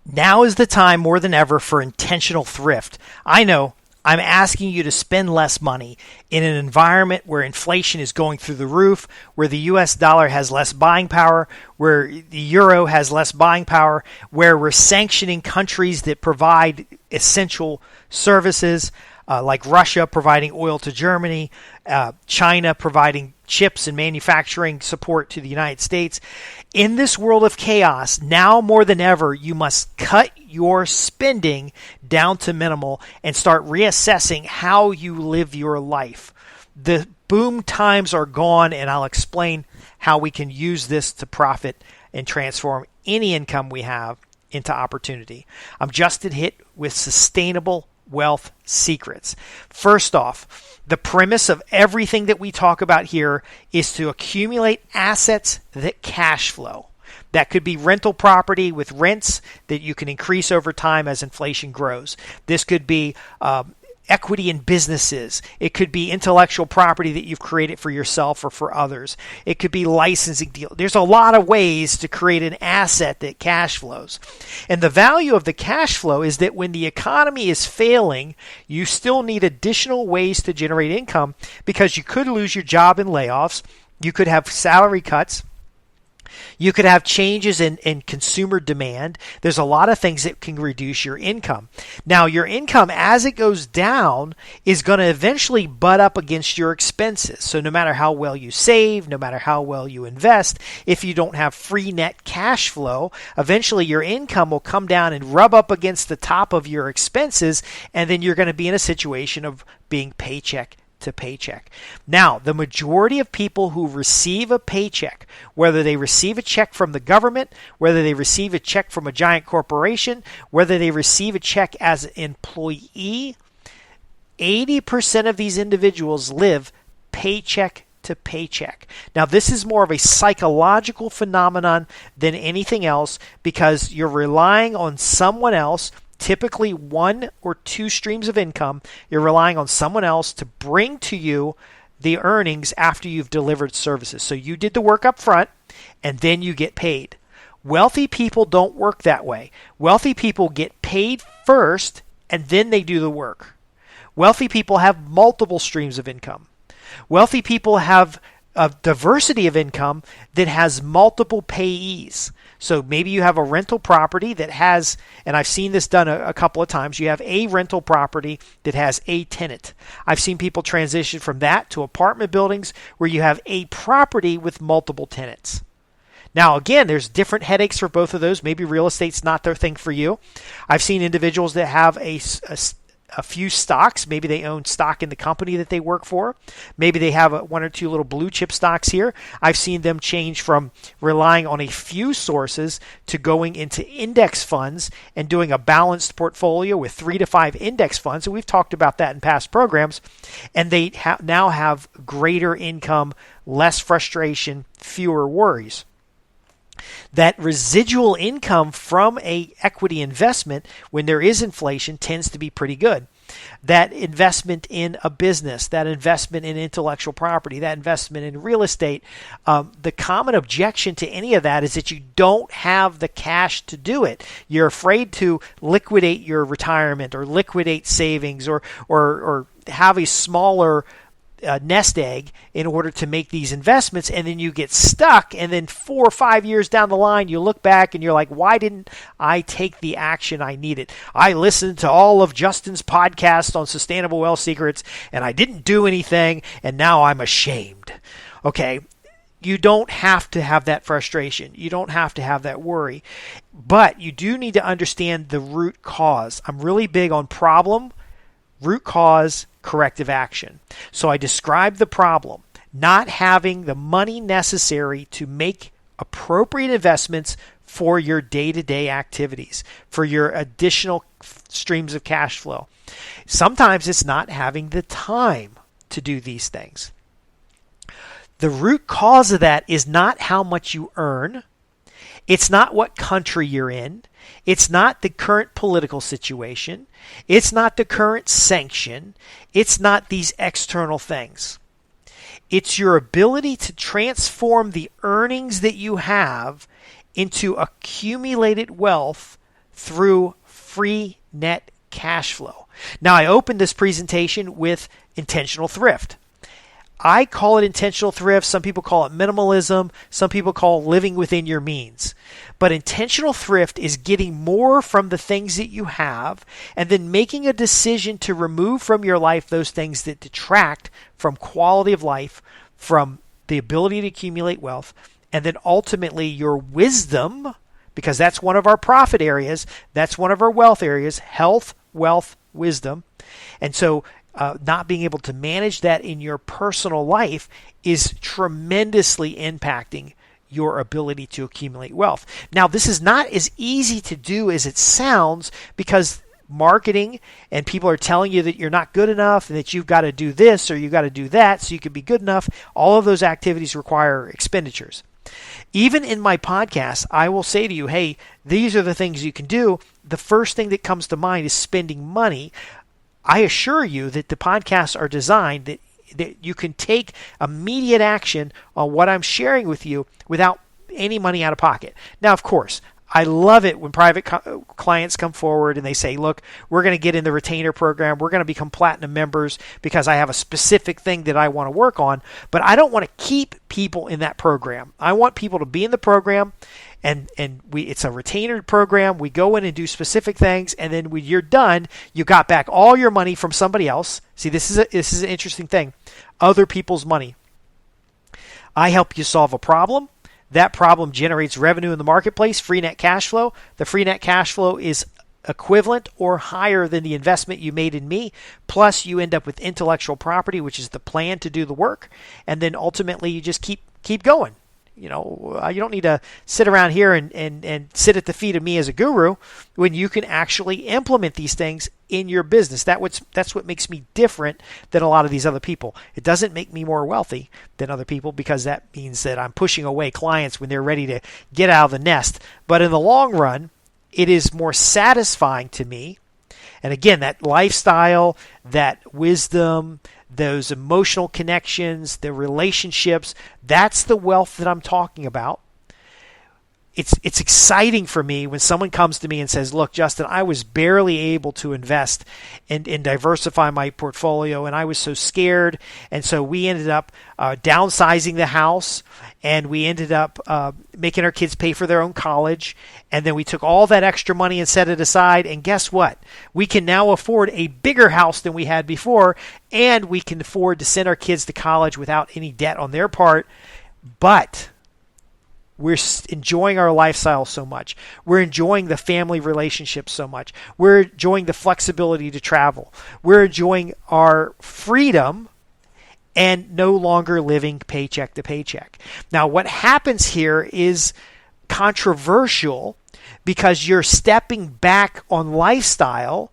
Now is the time more than ever for intentional thrift. I know I'm asking you to spend less money in an environment where inflation is going through the roof, where the US dollar has less buying power, where the euro has less buying power, where we're sanctioning countries that provide essential services, like Russia providing oil to Germany, China providing chips and manufacturing support to the United States. In this world of chaos, now more than ever, you must cut your spending down to minimal and start reassessing how you live your life. The boom times are gone, and I'll explain how we can use this to profit and transform any income we have into opportunity. I'm Justin Hitt with Sustainable Wealth Secrets. First off, the premise of everything that we talk about here is to accumulate assets that cash flow. That could be rental property with rents that you can increase over time as inflation grows. This could be equity in businesses. It could be intellectual property that you've created for yourself or for others. It could be licensing deals. There's a lot of ways to create an asset that cash flows. And the value of the cash flow is that when the economy is failing, you still need additional ways to generate income because you could lose your job in layoffs. You could have salary cuts. You could have changes in consumer demand. There's a lot of things that can reduce your income. Now, your income, as it goes down, is going to eventually butt up against your expenses. So no matter how well you save, no matter how well you invest, if you don't have free net cash flow, eventually your income will come down and rub up against the top of your expenses, and then you're going to be in a situation of being paycheck to paycheck. Now, the majority of people who receive a paycheck, whether they receive a check from the government, whether they receive a check from a giant corporation, whether they receive a check as an employee, 80% of these individuals live paycheck to paycheck. Now, this is more of a psychological phenomenon than anything else because you're relying on someone else, typically one or two streams of income. You're relying on someone else to bring to you the earnings after you've delivered services. So you did the work up front and then you get paid. Wealthy people don't work that way. Wealthy people get paid first and then they do the work. Wealthy people have multiple streams of income. Wealthy people have a diversity of income that has multiple payees. So maybe you have a rental property that has, and I've seen this done a couple of times, you have a rental property that has a tenant. I've seen people transition from that to apartment buildings where you have a property with multiple tenants. Now, again, there's different headaches for both of those. Maybe real estate's not their thing for you. I've seen individuals that have a few stocks. Maybe they own stock in the company that they work for. Maybe they have one or two little blue chip stocks here. I've seen them change from relying on a few sources to going into index funds and doing a balanced portfolio with 3 to 5 index funds. And we've talked about that in past programs. And they now have greater income, less frustration, fewer worries. That residual income from a equity investment when there is inflation tends to be pretty good. That investment in a business, that investment in intellectual property, that investment in real estate, the common objection to any of that is that you don't have the cash to do it. You're afraid to liquidate your retirement or liquidate savings or have a smaller nest egg in order to make these investments, and then you get stuck, and then 4 or 5 years down the line you look back and you're like, why didn't I take the action I needed? I listened to all of Justin's podcasts on Sustainable Wealth Secrets and I didn't do anything, and now I'm ashamed. Okay, you don't have to have that frustration. You don't have to have that worry, but you do need to understand the root cause. I'm really big on problem, root cause, corrective action. So I described the problem, not having the money necessary to make appropriate investments for your day-to-day activities, for your additional streams of cash flow. Sometimes it's not having the time to do these things. The root cause of that is not how much you earn. It's not what country you're in. It's not the current political situation. It's not the current sanction. It's not these external things. It's your ability to transform the earnings that you have into accumulated wealth through free net cash flow. Now, I opened this presentation with intentional thrift. I call it intentional thrift. Some people call it minimalism. Some people call it living within your means. But intentional thrift is getting more from the things that you have and then making a decision to remove from your life those things that detract from quality of life, from the ability to accumulate wealth, and then ultimately your wisdom, because that's one of our profit areas. That's one of our wealth areas: health, wealth, wisdom. And so not being able to manage that in your personal life is tremendously impacting your ability to accumulate wealth. Now, this is not as easy to do as it sounds, because marketing and people are telling you that you're not good enough and that you've got to do this or you've got to do that so you can be good enough. All of those activities require expenditures. Even in my podcast, I will say to you, hey, these are the things you can do. The first thing that comes to mind is spending money. I assure you that the podcasts are designed that you can take immediate action on what I'm sharing with you without any money out of pocket. Now, of course, I love it when private clients come forward and they say, look, we're going to get in the retainer program. We're going to become platinum members because I have a specific thing that I want to work on. But I don't want to keep people in that program. I want people to be in the program, and it's a retainer program. We go in and do specific things, and then when you're done, you got back all your money from somebody else. See, this is an interesting thing. Other people's money. I help you solve a problem. That problem generates revenue in the marketplace, free net cash flow. The free net cash flow is equivalent or higher than the investment you made in me. Plus, you end up with intellectual property, which is the plan to do the work. And then ultimately, you just keep going. You don't need to sit around here and sit at the feet of me as a guru when you can actually implement these things in your business. That's what makes me different than a lot of these other people. It doesn't make me more wealthy than other people, because that means that I'm pushing away clients when they're ready to get out of the nest. But in the long run, it is more satisfying to me. And again, that lifestyle, that wisdom, those emotional connections, the relationships, that's the wealth that I'm talking about. It's exciting for me when someone comes to me and says, look, Justin, I was barely able to invest and diversify my portfolio, and I was so scared. And so we ended up downsizing the house, and we ended up making our kids pay for their own college. And then we took all that extra money and set it aside. And guess what? We can now afford a bigger house than we had before, and we can afford to send our kids to college without any debt on their part. But we're enjoying our lifestyle so much. We're enjoying the family relationships so much. We're enjoying the flexibility to travel. We're enjoying our freedom and no longer living paycheck to paycheck. Now, what happens here is controversial because you're stepping back on lifestyle.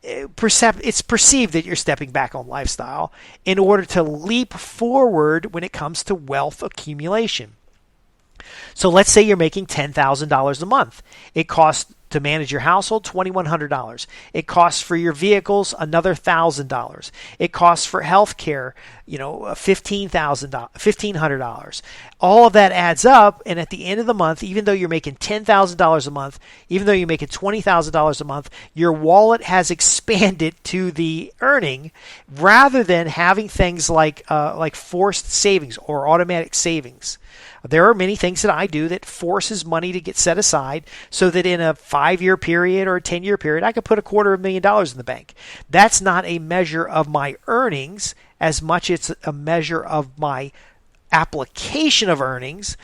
It's perceived that you're stepping back on lifestyle in order to leap forward when it comes to wealth accumulation. So let's say you're making $10,000 a month. It costs to manage your household $2,100. It costs for your vehicles another $1,000. It costs for health care, $1,500. All of that adds up, and at the end of the month, even though you're making $10,000 a month, even though you're making $20,000 a month, your wallet has expanded to the earning, rather than having things like forced savings or automatic savings. There are many things that I do that forces money to get set aside so that in a 5-year period or a 10-year period, I could put $250,000 in the bank. That's not a measure of my earnings as much as it's a measure of my application of earnings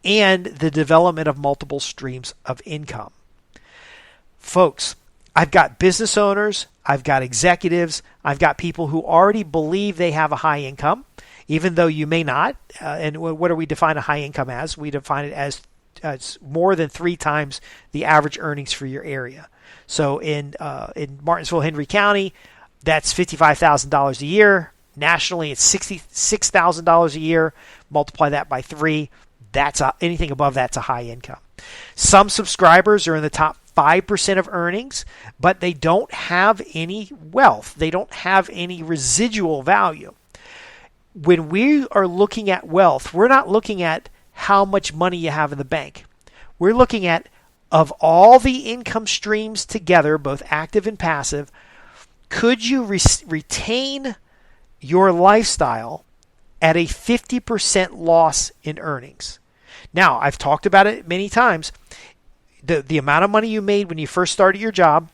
and the development of multiple streams of income. Folks, I've got business owners, I've got executives, I've got people who already believe they have a high income, even though you may not. And what do we define a high income as? We define it as more than 3 times the average earnings for your area. So in Martinsville, Henry County, that's $55,000 a year. Nationally, it's $66,000 a year. Multiply that by 3. Anything above that's a high income. Some subscribers are in the top 5% of earnings, but they don't have any wealth. They don't have any residual value. When we are looking at wealth, we're not looking at how much money you have in the bank. We're looking at of all the income streams together, both active and passive, could you retain your lifestyle at a 50% loss in earnings? Now, I've talked about it many times. The amount of money you made when you first started your job,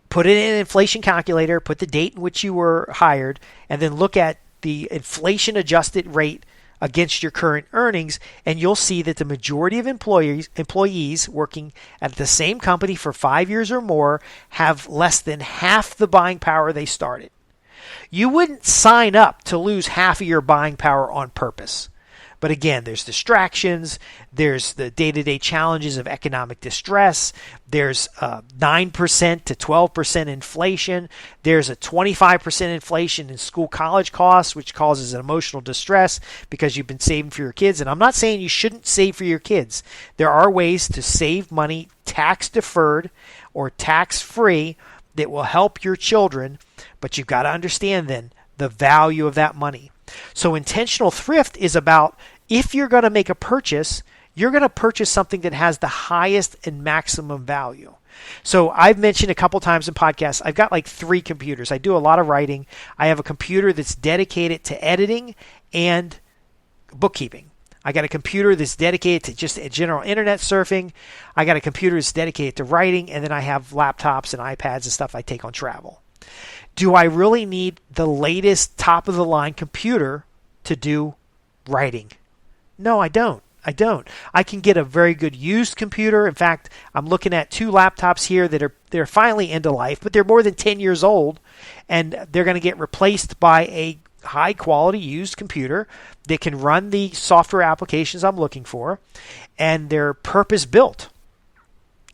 put it in an inflation calculator, put the date in which you were hired, and then look at the inflation adjusted rate against your current earnings, and you'll see that the majority of employees working at the same company for 5 years or more have less than half the buying power they started. You wouldn't sign up to lose half of your buying power on purpose. But again, there's distractions, there's the day-to-day challenges of economic distress, there's 9% to 12% inflation, there's a 25% inflation in school college costs, which causes an emotional distress because you've been saving for your kids. And I'm not saying you shouldn't save for your kids. There are ways to save money tax-deferred or tax-free that will help your children, but you've got to understand then the value of that money. So intentional thrift is about, if you're going to make a purchase, you're going to purchase something that has the highest and maximum value. So I've mentioned a couple times in podcasts, I've got like 3 computers. I do a lot of writing. I have a computer that's dedicated to editing and bookkeeping. I got a computer that's dedicated to just general internet surfing. I got a computer that's dedicated to writing, and then I have laptops and iPads and stuff I take on travel. Do I really need the latest top-of-the-line computer to do writing? No, I don't. I can get a very good used computer. In fact, I'm looking at 2 laptops here that they're finally end of life, but they're more than 10 years old, and they're going to get replaced by a high-quality used computer that can run the software applications I'm looking for, and they're purpose-built.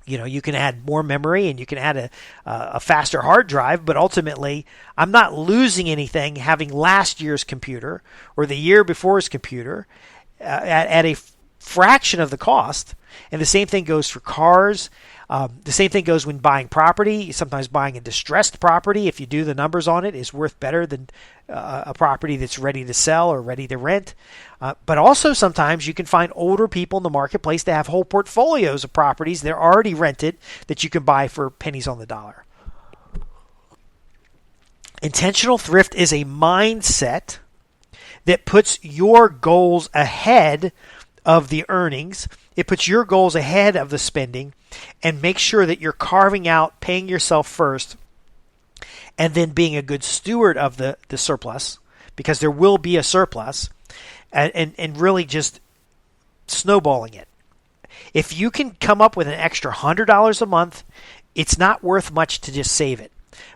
You know, you can add more memory and you can add a faster hard drive, but ultimately, I'm not losing anything having last year's computer or the year before's computer at a fraction of the cost. And the same thing goes for cars. The same thing goes when buying property. Sometimes buying a distressed property, if you do the numbers on it, is worth better than a property that's ready to sell or ready to rent. But also sometimes you can find older people in the marketplace that have whole portfolios of properties that are already rented that you can buy for pennies on the dollar. Intentional thrift is a mindset that puts your goals ahead of the earnings. It puts your goals ahead of the spending and makes sure that you're carving out paying yourself first and then being a good steward of the surplus, because there will be a surplus, and really just snowballing it. If you can come up with an extra $100 a month, it's not worth much to just save it.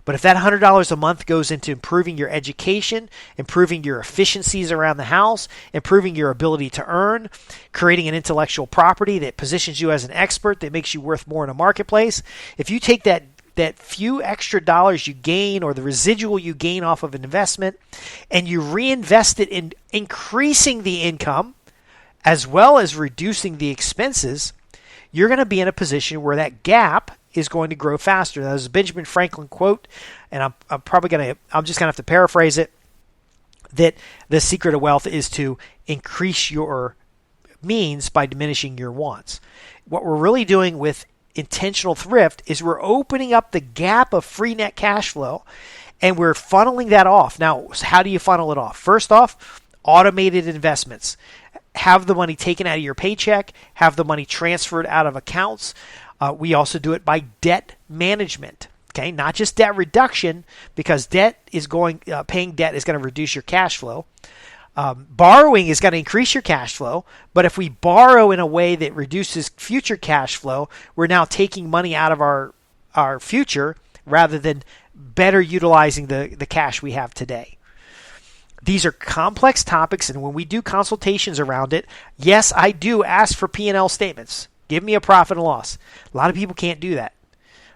But if that $100 a month goes into improving your education, improving your efficiencies around the house, improving your ability to earn, creating an intellectual property that positions you as an expert, that makes you worth more in a marketplace, if you take that few extra dollars you gain or the residual you gain off of an investment and you reinvest it in increasing the income as well as reducing the expenses, you're going to be in a position where that gap is going to grow faster. That was a Benjamin Franklin quote, and I'm just going to have to paraphrase it, that the secret of wealth is to increase your means by diminishing your wants. What we're really doing with intentional thrift is we're opening up the gap of free net cash flow, and we're funneling that off. Now, how do you funnel it off? First off, automated investments. Have the money taken out of your paycheck, have the money transferred out of accounts. We also do it by debt management. Okay, not just debt reduction, because paying debt is going to reduce your cash flow. Borrowing is going to increase your cash flow, but if we borrow in a way that reduces future cash flow, we're now taking money out of our future rather than better utilizing the cash we have today. These are complex topics, and when we do consultations around it, yes, I do ask for P&L statements. Give me a profit and loss. A lot of people can't do that.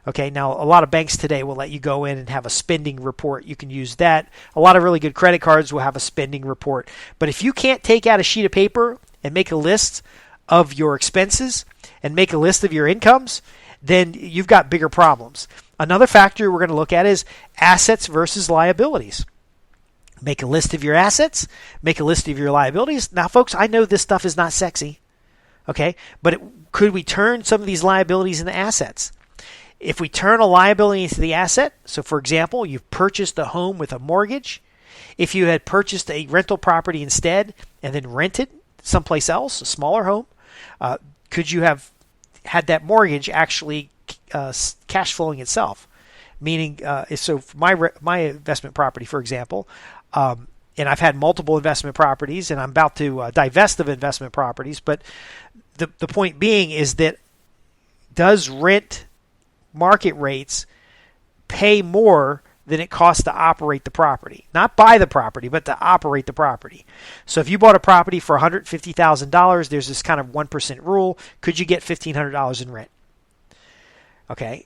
Okay, now a lot of banks today will let you go in and have a spending report. You can use that. A lot of really good credit cards will have a spending report. But if you can't take out a sheet of paper and make a list of your expenses and make a list of your incomes, then you've got bigger problems. Another factor we're going to look at is assets versus liabilities. Make a list of your assets, make a list of your liabilities. Now, folks, I know this stuff is not sexy. Okay, but could we turn some of these liabilities into assets? If we turn a liability into the asset, so for example, you've purchased a home with a mortgage. If you had purchased a rental property instead and then rented someplace else, a smaller home, could you have had that mortgage actually cash flowing itself? Meaning, so for my investment property, for example, and I've had multiple investment properties, and I'm about to divest of investment properties, but the point being is that does rent market rates pay more than it costs to operate the property? Not buy the property, but to operate the property. So if you bought a property for $150,000, there's this kind of 1% rule. Could you get $1,500 in rent? Okay.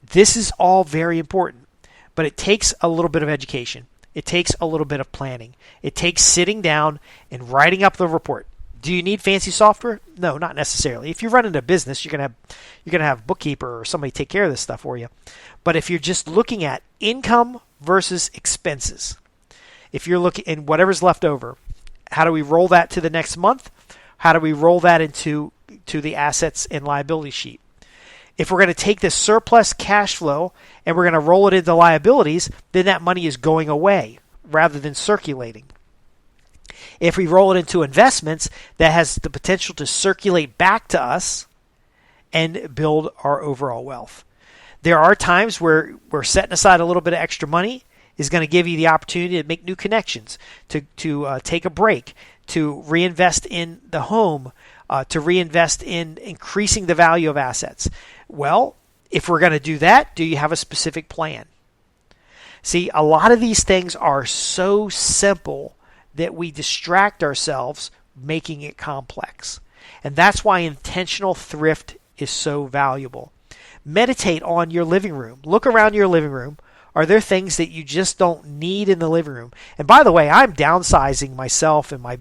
This is all very important, but it takes a little bit of education. It takes a little bit of planning. It takes sitting down and writing up the report. Do you need fancy software? No, not necessarily. If you're running a business, you're gonna have a bookkeeper or somebody take care of this stuff for you. But if you're just looking at income versus expenses, if you're looking in whatever's left over, how do we roll that to the next month? How do we roll that into the assets and liability sheet? If we're going to take this surplus cash flow and we're going to roll it into liabilities, then that money is going away rather than circulating. If we roll it into investments, that has the potential to circulate back to us and build our overall wealth. There are times where we're setting aside a little bit of extra money is going to give you the opportunity to make new connections, to take a break, to reinvest in the home, to reinvest in increasing the value of assets. Well, if we're going to do that, do you have a specific plan? See, a lot of these things are so simple that we distract ourselves making it complex. And that's why intentional thrift is so valuable. Meditate on your living room. Look around your living room. Are there things that you just don't need in the living room? And by the way, I'm downsizing myself and my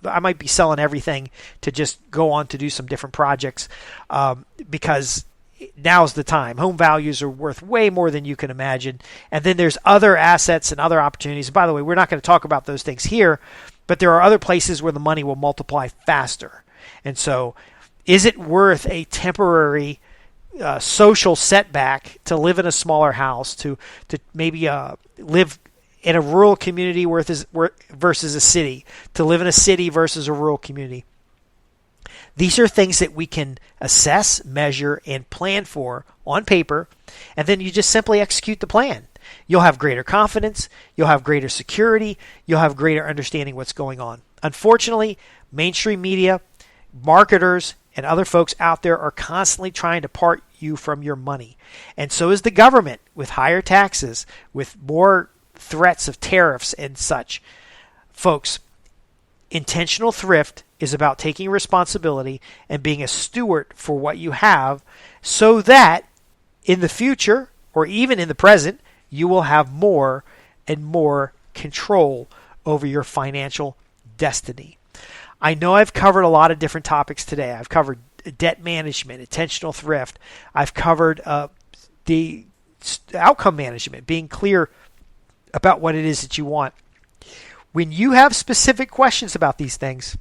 I might be selling everything to just go on to do some different projects because now's the time. Home values are worth way more than you can imagine. And then there's other assets and other opportunities. By the way, we're not going to talk about those things here, but there are other places where the money will multiply faster. And so is it worth a temporary social setback to live in a smaller house, to maybe live in a rural community versus a city, to live in a city versus a rural community? These are things that we can assess, measure, and plan for on paper, and then you just simply execute the plan. You'll have greater confidence, you'll have greater security, you'll have greater understanding what's going on. Unfortunately, mainstream media, marketers, and other folks out there are constantly trying to part you from your money. And so is the government with higher taxes, with more threats of tariffs and such. Folks, intentional thrift is about taking responsibility and being a steward for what you have so that in the future or even in the present, you will have more and more control over your financial destiny. I know I've covered a lot of different topics today. I've covered debt management, intentional thrift. I've covered the outcome management, being clear about what it is that you want. When you have specific questions about these things,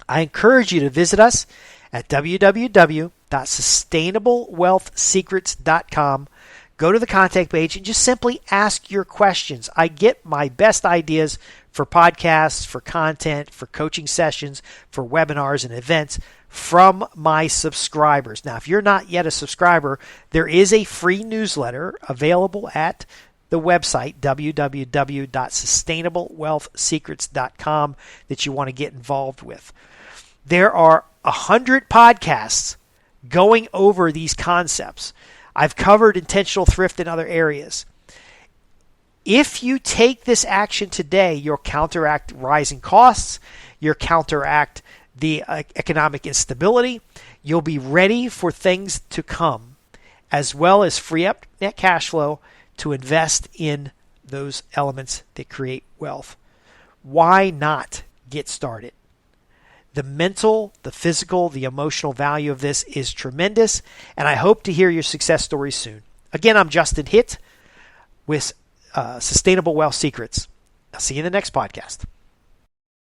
I encourage you to visit us at www.sustainablewealthsecrets.com. Go to the contact page and just simply ask your questions. I get my best ideas for podcasts, for content, for coaching sessions, for webinars and events from my subscribers. Now, if you're not yet a subscriber, there is a free newsletter available at the website, www.sustainablewealthsecrets.com, that you want to get involved with. There are 100 podcasts going over these concepts. I've covered intentional thrift in other areas. If you take this action today, you'll counteract rising costs, you'll counteract the economic instability, you'll be ready for things to come, as well as free up net cash flow to invest in those elements that create wealth. Why not get started? The mental, the physical, the emotional value of this is tremendous, and I hope to hear your success stories soon. Again, I'm Justin Hitt with Sustainable Wealth Secrets. I'll see you in the next podcast.